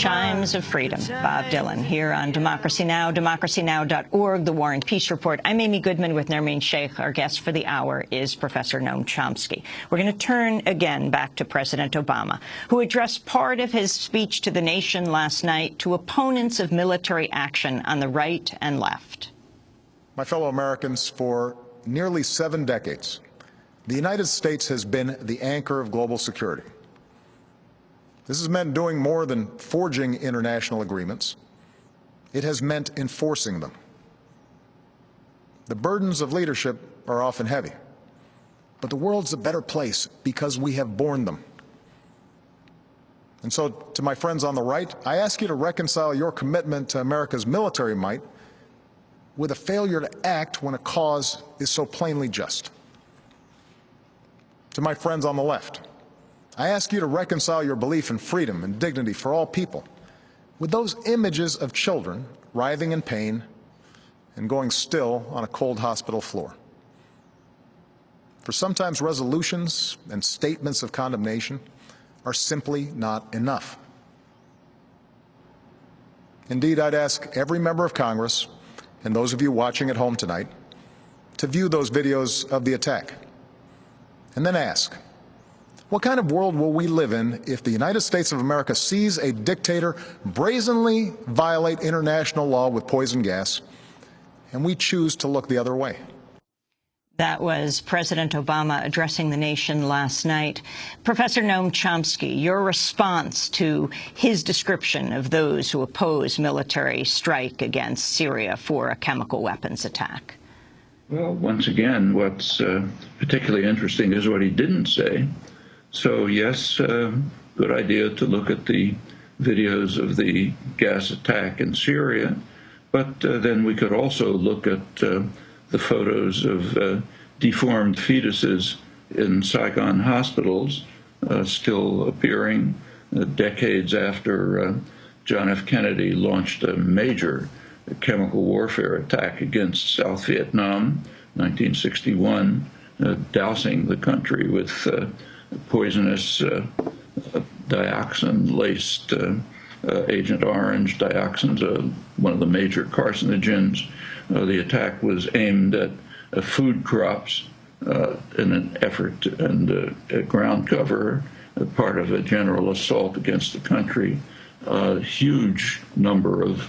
Chimes of Freedom, Bob Dylan, here on Democracy Now!, democracynow.org, The War and Peace Report. I'm Amy Goodman with Nermeen Sheikh. Our guest for the hour is Professor Noam Chomsky. We're going to turn again back to President Obama, who addressed part of his speech to the nation last night to opponents of military action on the right and left. My fellow Americans, for nearly 7 decades, the United States has been the anchor of global security. This has meant doing more than forging international agreements. It has meant enforcing them. The burdens of leadership are often heavy, but the world's a better place because we have borne them. And so, to my friends on the right, I ask you to reconcile your commitment to America's military might with a failure to act when a cause is so plainly just. To my friends on the left, I ask you to reconcile your belief in freedom and dignity for all people with those images of children writhing in pain and going still on a cold hospital floor. For sometimes resolutions and statements of condemnation are simply not enough. Indeed, I'd ask every member of Congress and those of you watching at home tonight to view those videos of the attack and then ask, what kind of world will we live in if the United States of America sees a dictator brazenly violate international law with poison gas, and we choose to look the other way? That was President Obama addressing the nation last night. Professor Noam Chomsky, your response to his description of those who oppose military strike against Syria for a chemical weapons attack? Well, once again, what's particularly interesting is what he didn't say. So, yes, good idea to look at the videos of the gas attack in Syria, but then we could also look at the photos of deformed fetuses in Saigon hospitals, still appearing decades after John F. Kennedy launched a major chemical warfare attack against South Vietnam, 1961, dousing the country with poisonous dioxin-laced Agent Orange. Dioxin's one of the major carcinogens. The attack was aimed at food crops in an effort and ground cover, part of a general assault against the country. A huge number of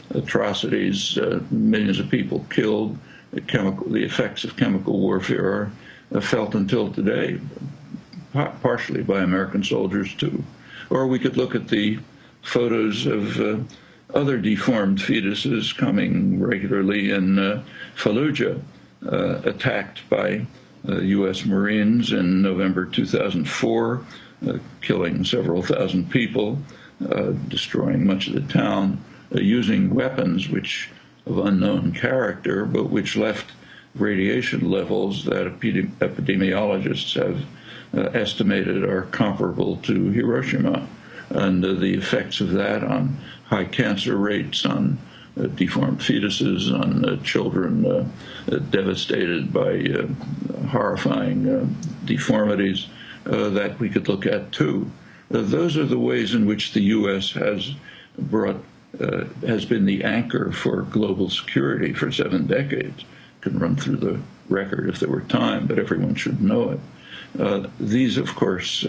atrocities, millions of people killed. The effects of chemical warfare are felt until today, partially by American soldiers too. Or we could look at the photos of other deformed fetuses coming regularly in Fallujah, attacked by U.S. Marines in November 2004, killing several thousand people, destroying much of the town, using weapons which of unknown character, but which left radiation levels that epidemiologists have estimated are comparable to Hiroshima, and the effects of that on high cancer rates, on deformed fetuses, on children devastated by horrifying deformities that we could look at too. Those are the ways in which the U.S. has been the anchor for global security for 7 decades. Can run through the record if there were time, but everyone should know it. These, of course,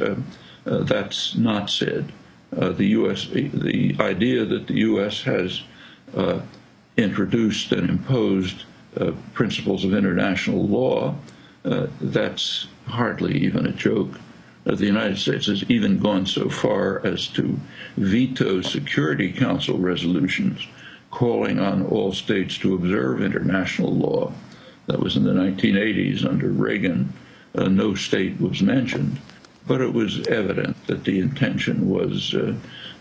that's not said. The idea that the U.S. has introduced and imposed principles of international law, that's hardly even a joke. The United States has even gone so far as to veto Security Council resolutions calling on all states to observe international law. That was in the 1980s under Reagan. No state was mentioned, but it was evident that the intention was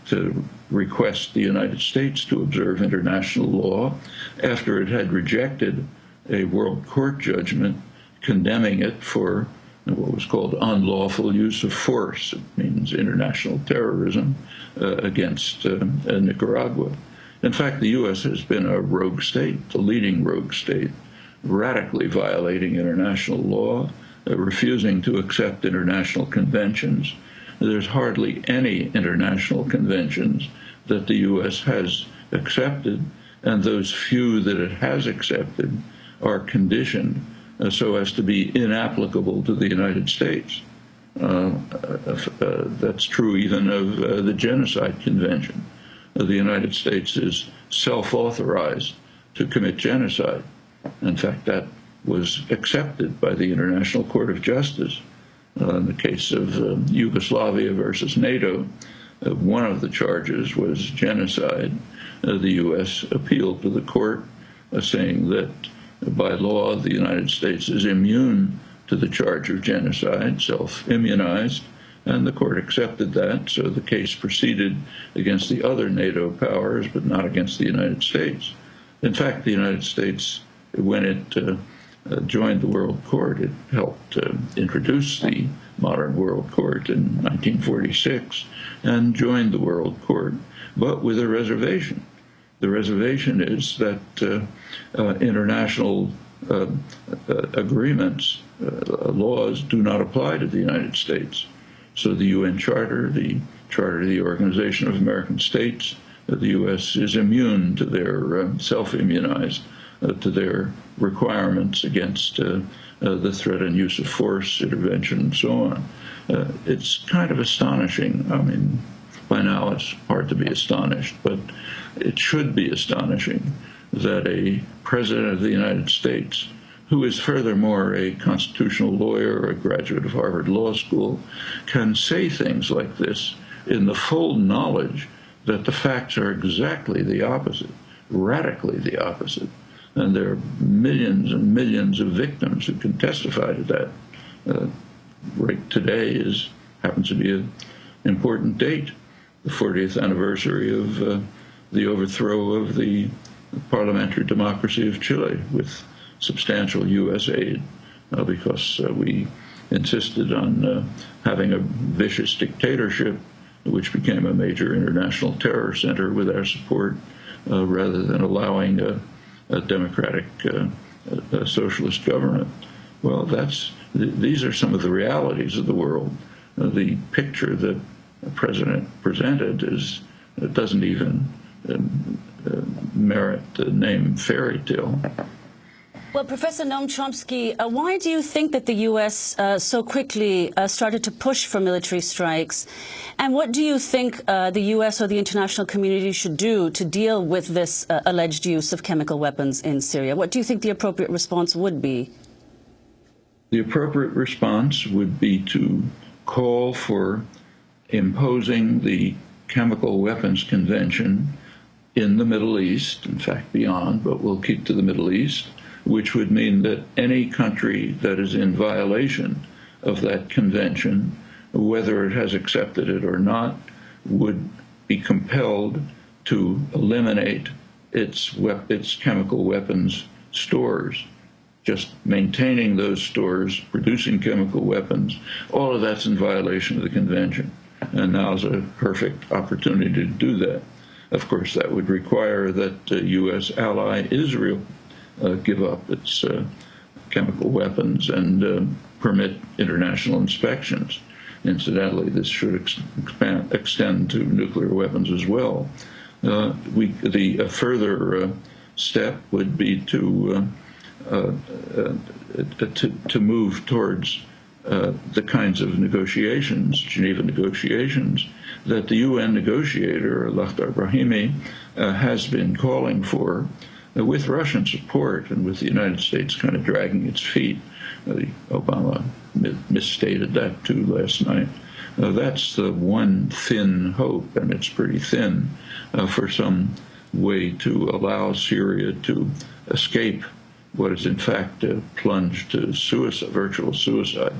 to request the United States to observe international law after it had rejected a World Court judgment condemning it for what was called unlawful use of force. It means international terrorism against Nicaragua. In fact, the U.S. has been a rogue state, the leading rogue state, radically violating international law, refusing to accept international conventions, there's hardly any international conventions that the U.S. has accepted, and those few that it has accepted are conditioned so as to be inapplicable to the United States. That's true even of the Genocide Convention. The United States is self-authorized to commit genocide. In fact, that was accepted by the International Court of Justice. In the case of Yugoslavia versus NATO, one of the charges was genocide. The U.S. appealed to the court, saying that by law the United States is immune to the charge of genocide, self-immunized, and the court accepted that, so the case proceeded against the other NATO powers, but not against the United States. In fact, the United States, when it joined the World Court, it helped introduce the modern World Court in 1946 and joined the World Court, but with a reservation. The reservation is that international agreements, laws do not apply to the United States. So the UN Charter, the Charter of the Organization of American States, the U.S. is immune to their, self-immunized to their requirements against the threat and use of force, intervention, and so on. It's kind of astonishing. I mean, by now it's hard to be astonished, but it should be astonishing that a president of the United States, who is furthermore a constitutional lawyer or a graduate of Harvard Law School, can say things like this in the full knowledge that the facts are exactly the opposite, radically the opposite. And there are millions and millions of victims who can testify to that. Right today happens to be an important date, the 40th anniversary of the overthrow of the parliamentary democracy of Chile with substantial U.S. aid, because we insisted on having a vicious dictatorship, which became a major international terror center with our support, rather than allowing a democratic socialist government. Well, these are some of the realities of the world. The picture that the president presented doesn't even merit the name fairy tale. Well, Professor Noam Chomsky, why do you think that the U.S. So quickly started to push for military strikes? And what do you think the U.S. or the international community should do to deal with this alleged use of chemical weapons in Syria? What do you think the appropriate response would be? The appropriate response would be to call for imposing the Chemical Weapons Convention in the Middle East, in fact beyond, but we'll keep to the Middle East, which would mean that any country that is in violation of that convention, whether it has accepted it or not, would be compelled to eliminate its chemical weapons stores. Just maintaining those stores, producing chemical weapons, all of that's in violation of the convention. And now's a perfect opportunity to do that. Of course, that would require that U.S. ally Israel give up its chemical weapons and permit international inspections. Incidentally, this should extend to nuclear weapons as well. The further step would be to move towards the kinds of negotiations, Geneva negotiations, that the UN negotiator, Lakhdar Brahimi, has been calling for, with Russian support and with the United States kind of dragging its feet. Obama misstated that too last night. That's the one thin hope, and it's pretty thin, for some way to allow Syria to escape what is in fact plunged to suicide, virtual suicide.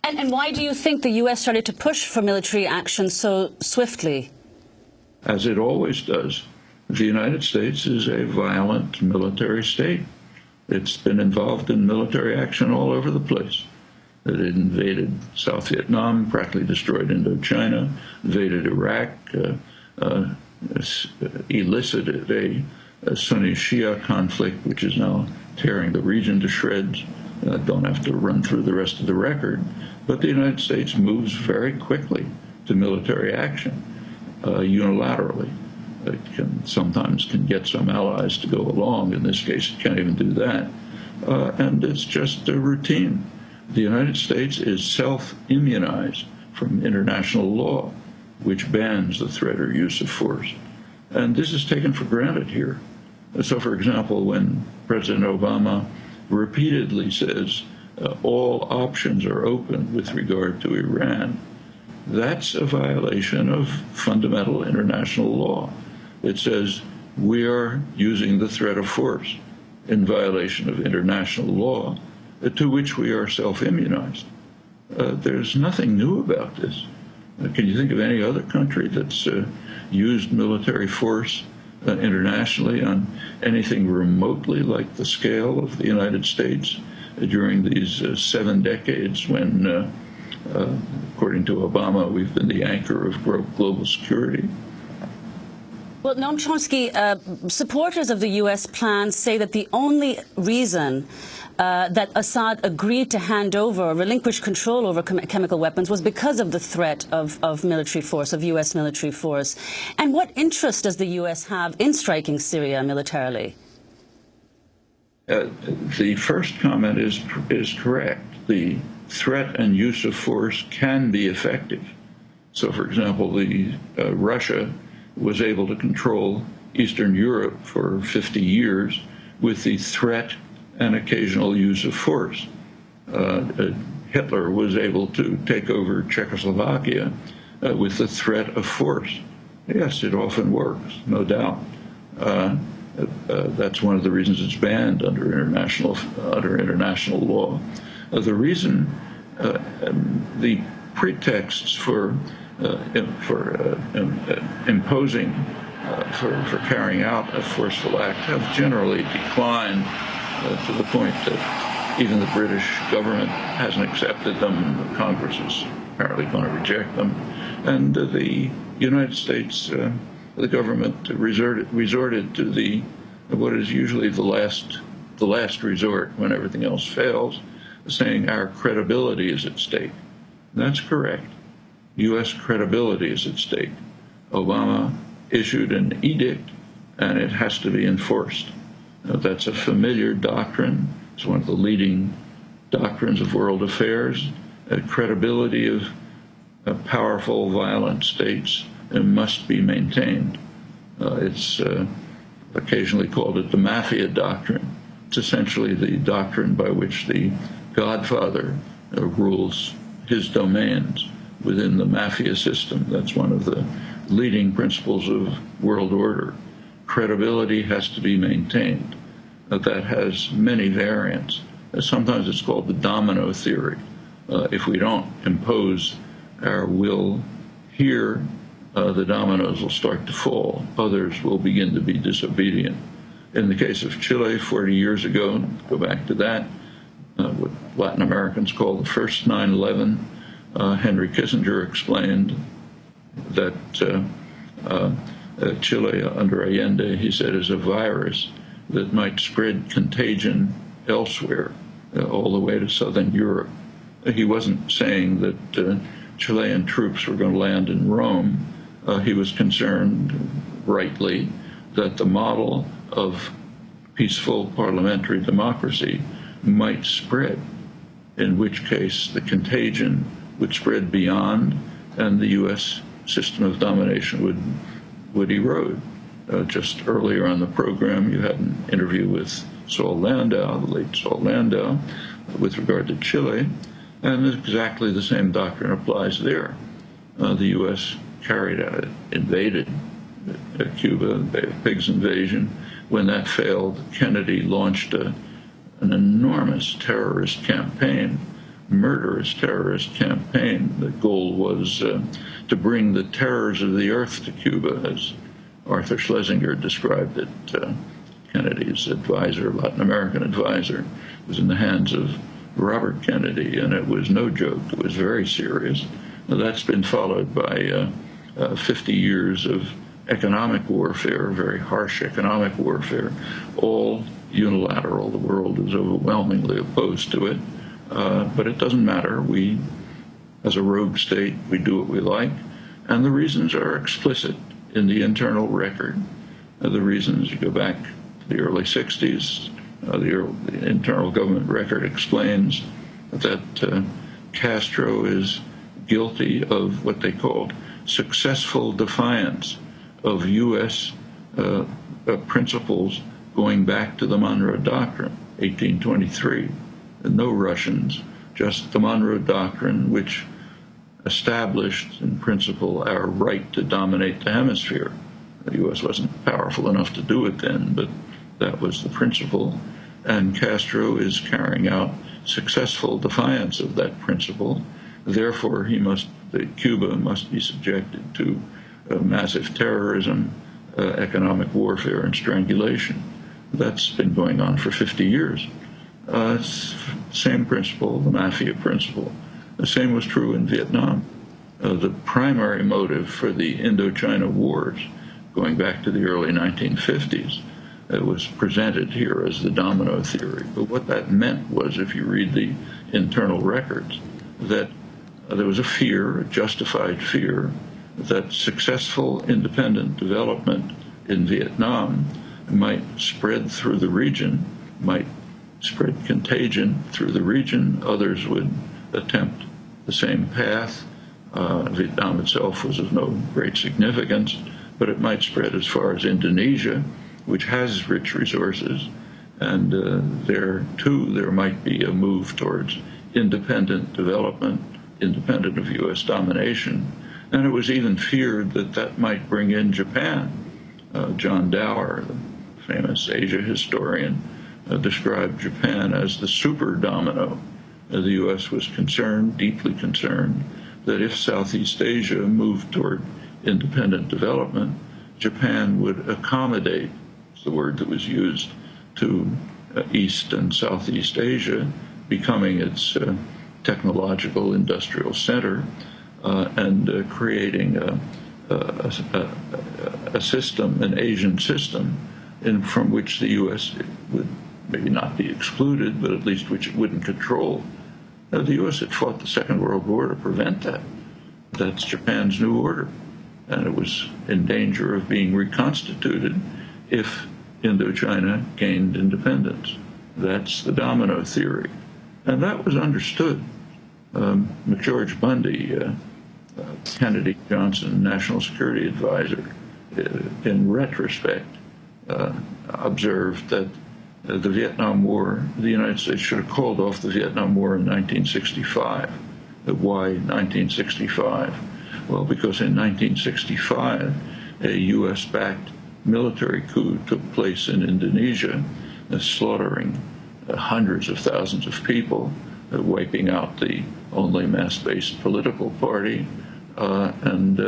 And why do you think the U.S. started to push for military action so swiftly? As it always does. The United States is a violent military state. It's been involved in military action all over the place. It invaded South Vietnam, practically destroyed Indochina, invaded Iraq, elicited a Sunni-Shia conflict, which is now tearing the region to shreds. Don't have to run through the rest of the record. But the United States moves very quickly to military action unilaterally. It sometimes can get some allies to go along. In this case, it can't even do that. And it's just a routine. The United States is self-immunized from international law, which bans the threat or use of force. And this is taken for granted here. So, for example, when President Obama repeatedly says all options are open with regard to Iran, that's a violation of fundamental international law. It says we are using the threat of force in violation of international law, to which we are self-immunized. There's nothing new about this. Can you think of any other country that's used military force internationally on anything remotely like the scale of the United States during these 7 decades when, according to Obama, we've been the anchor of global security? Well, Noam Chomsky, supporters of the U.S. plan say that the only reason that Assad agreed to hand over or relinquish control over chemical weapons was because of the threat of military force, of U.S. military force. And what interest does the U.S. have in striking Syria militarily? The first comment is correct. The threat and use of force can be effective. So, for example, Russia was able to control Eastern Europe for 50 years with the threat and occasional use of force. Hitler was able to take over Czechoslovakia with the threat of force. Yes, it often works, no doubt. That's one of the reasons it's banned under international law. The reason, the pretexts for imposing, for carrying out a forceful act have generally declined to the point that even the British government hasn't accepted them. Congress is apparently going to reject them. And the United States, the government resorted to what is usually the last resort when everything else fails, saying our credibility is at stake. That's correct. U.S. credibility is at stake. Obama issued an edict, and it has to be enforced. That's a familiar doctrine. It's one of the leading doctrines of world affairs. Credibility of powerful, violent states must be maintained. It's occasionally called the mafia doctrine. It's essentially the doctrine by which the Godfather rules his domains within the mafia system. That's one of the leading principles of world order. Credibility has to be maintained. That has many variants. Sometimes it's called the domino theory. If we don't impose our will here, the dominoes will start to fall. Others will begin to be disobedient. In the case of Chile 40 years ago, go back to that, what Latin Americans call the first 9/11, Henry Kissinger explained that Chile under Allende, he said, is a virus that might spread contagion elsewhere, all the way to southern Europe. He wasn't saying that Chilean troops were going to land in Rome. He was concerned, rightly, that the model of peaceful parliamentary democracy might spread, in which case the contagion would spread beyond and the U.S. system of domination would erode. Just earlier on the program, you had an interview with Saul Landau, the late Saul Landau, with regard to Chile, and exactly the same doctrine applies there. The U.S. carried out, invaded Cuba, the Pigs invasion. When that failed, Kennedy launched an enormous terrorist campaign, murderous terrorist campaign. The goal was to bring the terrors of the earth to Cuba, as Arthur Schlesinger described it. Kennedy's advisor, Latin American advisor, was in the hands of Robert Kennedy, and it was no joke. It was very serious. Now, that's been followed by 50 years of economic warfare, very harsh economic warfare, all unilateral. The world is overwhelmingly opposed to it, but it doesn't matter. We As a rogue state, we do what we like, and the reasons are explicit in the internal record. The reasons, you go back to the early 60s, the internal government record explains that Castro is guilty of what they called successful defiance of U.S. Principles going back to the Monroe Doctrine, 1823. And no Russians, just the Monroe Doctrine, which established in principle our right to dominate the hemisphere. The U.S. wasn't powerful enough to do it then, but that was the principle. And Castro is carrying out successful defiance of that principle. Therefore, Cuba must be subjected to massive terrorism, economic warfare, and strangulation. That's been going on for 50 years. Same principle, the mafia principle. The same was true in Vietnam. The primary motive for the Indochina wars, going back to the early 1950s, it was presented here as the domino theory. But what that meant was, if you read the internal records, that there was a fear, a justified fear, that successful independent development in Vietnam might spread through the region, might spread contagion through the region. Others would attempt the same path. Vietnam itself was of no great significance, but it might spread as far as Indonesia, which has rich resources, and there too there might be a move towards independent development, independent of U.S. domination. And it was even feared that that might bring in Japan. John Dower, the famous Asia historian, described Japan as the super domino. The U.S. was concerned, deeply concerned, that if Southeast Asia moved toward independent development, Japan would accommodate, the word that was used, to East and Southeast Asia, becoming its technological industrial center, and creating a system, an Asian system, from which the U.S. would maybe not be excluded, but at least which it wouldn't control. The U.S. had fought the Second World War to prevent that. That's Japan's new order. And it was in danger of being reconstituted if Indochina gained independence. That's the domino theory. And that was understood. McGeorge Bundy, Kennedy Johnson National Security Advisor, in retrospect, observed that the Vietnam War, the United States should have called off the Vietnam War in 1965. Why 1965? Well, because in 1965, a U.S.-backed military coup took place in Indonesia, slaughtering hundreds of thousands of people, wiping out the only mass-based political party, and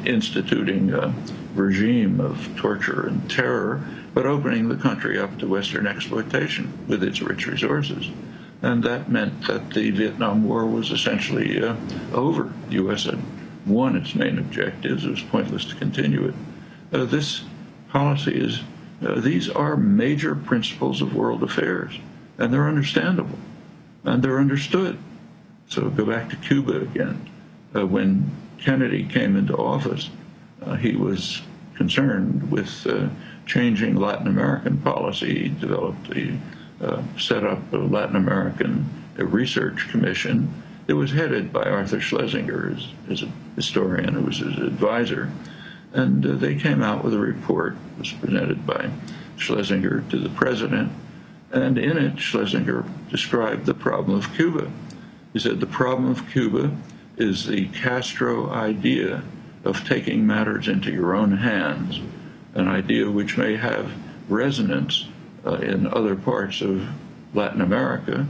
instituting a regime of torture and terror, but opening the country up to Western exploitation with its rich resources. And that meant that the Vietnam War was essentially over. The U.S. had won its main objectives. It was pointless to continue it. This policy is, these are major principles of world affairs, and they're understandable, and they're understood. So go back to Cuba again. When Kennedy came into office, he was concerned with changing Latin American policy. He developed set up a Latin American Research Commission. It was headed by Arthur Schlesinger, as a historian who was his advisor. And they came out with a report. It was presented by Schlesinger to the president. And in it, Schlesinger described the problem of Cuba. He said, the problem of Cuba is the Castro idea of taking matters into your own hands, an idea which may have resonance in other parts of Latin America,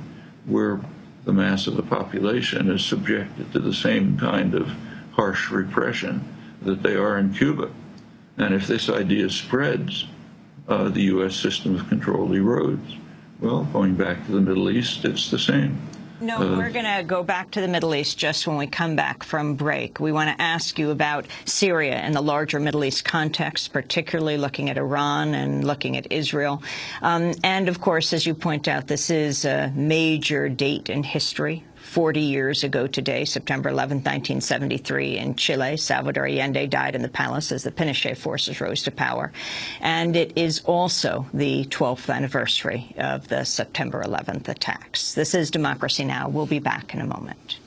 where the mass of the population is subjected to the same kind of harsh repression that they are in Cuba. And if this idea spreads, the U.S. system of control erodes. Well, going back to the Middle East, it's the same. No, we're going to go back to the Middle East just when we come back from break. We want to ask you about Syria and the larger Middle East context, particularly looking at Iran and looking at Israel. And, of course, as you point out, this is a major date in history 40 years ago today, September 11th, 1973, in Chile. Salvador Allende died in the palace as the Pinochet forces rose to power. And it is also the 12th anniversary of the September 11th attacks. This is Democracy Now! We'll be back in a moment.